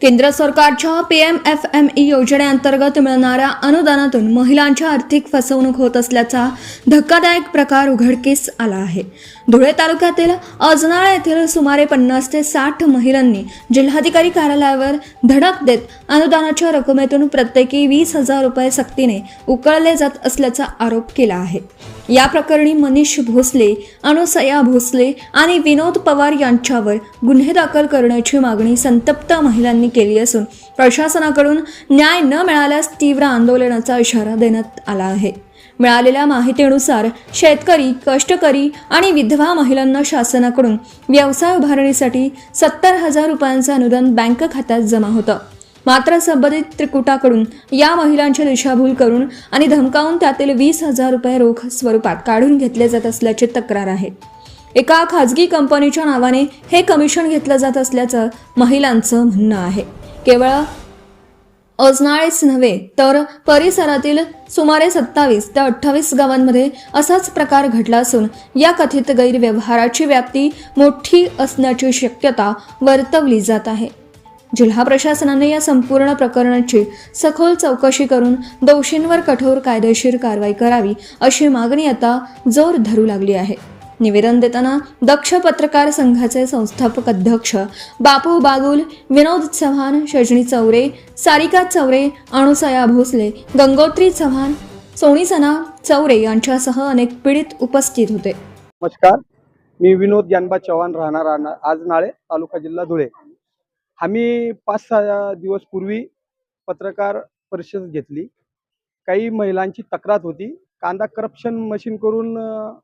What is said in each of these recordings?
केंद्र सरकारच्या PMFME योजनेअंतर्गत मिळणाऱ्या अनुदानातून महिलांची आर्थिक फसवणूक होत असल्याचा धक्कादायक प्रकार उघडकीस आला आहे। धुळे तालुक्यातील अजनाळा येथील सुमारे 50 ते 60 महिलांनी जिल्हाधिकारी कार्यालयावर धडक देत अनुदानाच्या रकमेतून प्रत्येकी 20,000 रुपये सक्तीने उकळले जात असल्याचा आरोप केला आहे। या प्रकरणी मनीष भोसले, अनुसया भोसले आणि विनोद पवार यांच्यावर गुन्हे दाखल करण्याची मागणी संतप्त महिलांनी केली असून प्रशासनाकडून न्याय न मिळाल्यास तीव्र आंदोलनाचा इशारा देण्यात आला आहे। मिळालेल्या माहितीनुसार शेतकरी, कष्टकरी आणि विधवा महिलांना शासनाकडून व्यवसाय उभारणीसाठी 70,000 रुपयांचे अनुदान बँक खात्यात जमा होतं। मात्र संबंधित त्रिकुटाकडून या महिलांची दिशाभूल करून आणि धमकावून त्यातील 20,000 रुपये रोख स्वरूपात काढून घेतले जात असल्याची तक्रार आहे। एका खाजगी कंपनीच्या नावाने हे कमिशन घेतलं जात असल्याचं महिलांचं म्हणणं आहे। केवळ अजनाळेच नव्हे तर परिसरातील सुमारे 27 ते 28 गावांमध्ये असाच प्रकार घडला असून या कथित गैरव्यवहाराची व्याप्ती मोठी असण्याची शक्यता वर्तवली जात आहे। जिल्हा प्रशासनाने या संपूर्ण प्रकरणाची सखोल चौकशी करून दोषींवर कठोर कायदेशीर कारवाई करावी अशी मागणी आता जोर धरू लागली आहे। निवेदन देताना दक्ष पत्रकार संघाचे संस्थापक अध्यक्ष बापू बागुल, विनोद चव्हाण, शजनी चौरे, सारिका चौरे, अनुसया भोसले, गंगोत्री चव्हाण, सोनीसना चौरे यांच्यासह अनेक पीडित उपस्थित होते। नमस्कार, मी विनोद जानबा चव्हाण, राहणार अजनाळे, तालुका जिल्हा धुळे। आम्ही 5-6 दिवस पूर्वी पत्रकार परिषद घेतली। काही महिलांची तक्रार होती। कांदा करप्शन मशीन करून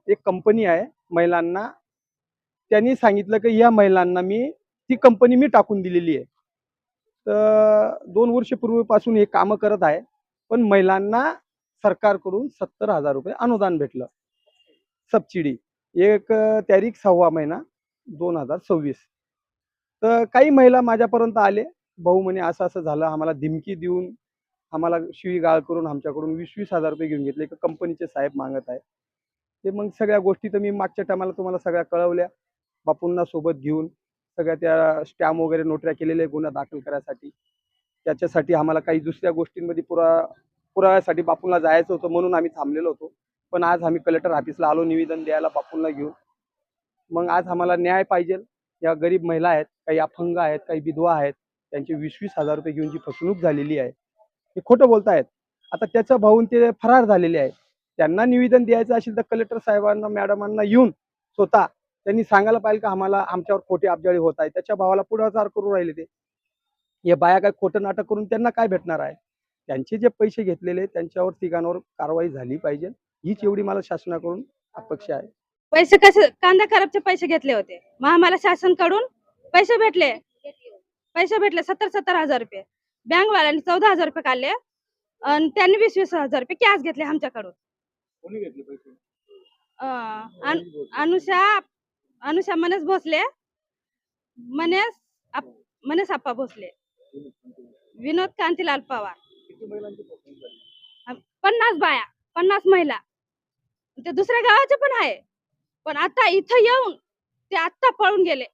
एक कंपनी आहे महिलांना, त्यांनी सांगितलं की या महिलांना ती कंपनी टाकून दिलेली आहे। तर 2 वर्षापूर्वीपासून हे काम करत आहे, पण महिलांना सरकारकडून 70,000 रुपये अनुदान भेटलं, सबसिडी। एक तारीख 6वा महिना 2026। तर काही महिला माझ्यापर्यंत आले, भाऊ म्हणे असं असं झालं, आम्हाला धमकी देऊन आम्हाला शिवीगाळ करून आमच्याकडून 20,000 रुपये घेऊन घेतले, कंपनीचे साहेब मागत आहे ते। मग सगळ्या गोष्टी तर मी मागच्या टायमाला तुम्हाला सगळ्या कळवल्या, बापूंना सोबत घेऊन सगळ्या त्या स्टॅम्प वगैरे नोटऱ्या केलेल्या गुन्हा दाखल करायसाठी। त्याच्यासाठी आम्हाला काही दुसऱ्या गोष्टींमध्ये पुराव्यासाठी बापूंना जायचं होतं, म्हणून आम्ही थांबलेलो होतो। पण आज आम्ही कलेक्टर ऑफिसला आलो निवेदन द्यायला बापूंना घेऊन। मग आज आम्हाला न्याय पाहिजे। या गरीब महिला आहेत, काही अपंग आहेत, काही विधवा आहेत, त्यांचे 20,000 रुपये घेऊन जी फसवणूक झालेली आहे, ते खोटं बोलतायत। आता त्याचा भाऊन ते फरार झालेले आहे। त्यांना निवेदन द्यायचं असेल तर कलेक्टर साहेबांना, मॅडमांना येऊन स्वतः त्यांनी सांगायला पाहिजे की आम्हाला आमच्यावर खोटे अबजाळी होत आहे। त्याच्या भावाला पुढाकार करून राहिले ते। हे बाया काय खोटं नाटक करून त्यांना काय भेटणार आहे? त्यांचे जे पैसे घेतलेले त्यांच्यावर तिघांवर कारवाई झाली पाहिजे, हीच एवढी मला शासनाकडून अपेक्षा आहे। पैसे कसे कांदा खराबचे पैसे घेतले होते, मग आम्हाला शासनकडून पैसे भेटले 70,000 रुपये। बँकवाल्यांनी 14,000 रुपये काढले आणि त्यांनी 20,000 रुपये कॅश घेतले आमच्याकडून। कोणी घेतले पैसे? अनुषा मनेश भोसले, मनेश आप्पा भोसले, विनोद कांतीलाल पवार। 50 बाया, 50 महिला, ते दुसऱ्या गावाचे पण आहे। पण आता इथं येऊन ते आता पळून गेले।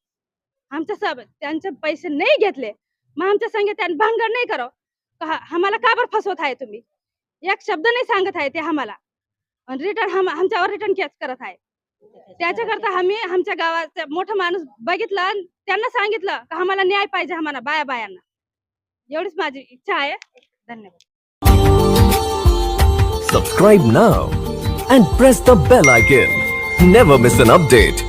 त्यांचे पैसे नाही घेतले, मग आमच्या संगे त्यांनी भांगड नाही करावं का? आम्हाला का बरं फसवत आहे तुम्ही? एक शब्द नाही सांगत आहे ते आम्हाला, रिटर्न आमच्यावर रिटर्न केस करत आहे। त्याच्याकरता आम्ही आमच्या गावाचा मोठा माणूस बघितला आणि त्यांना सांगितलं की आम्हाला न्याय पाहिजे, आम्हाला बायांना। एवढीच माझी इच्छा आहे। धन्यवाद। Subscribe now and press the bell icon. Never miss an update.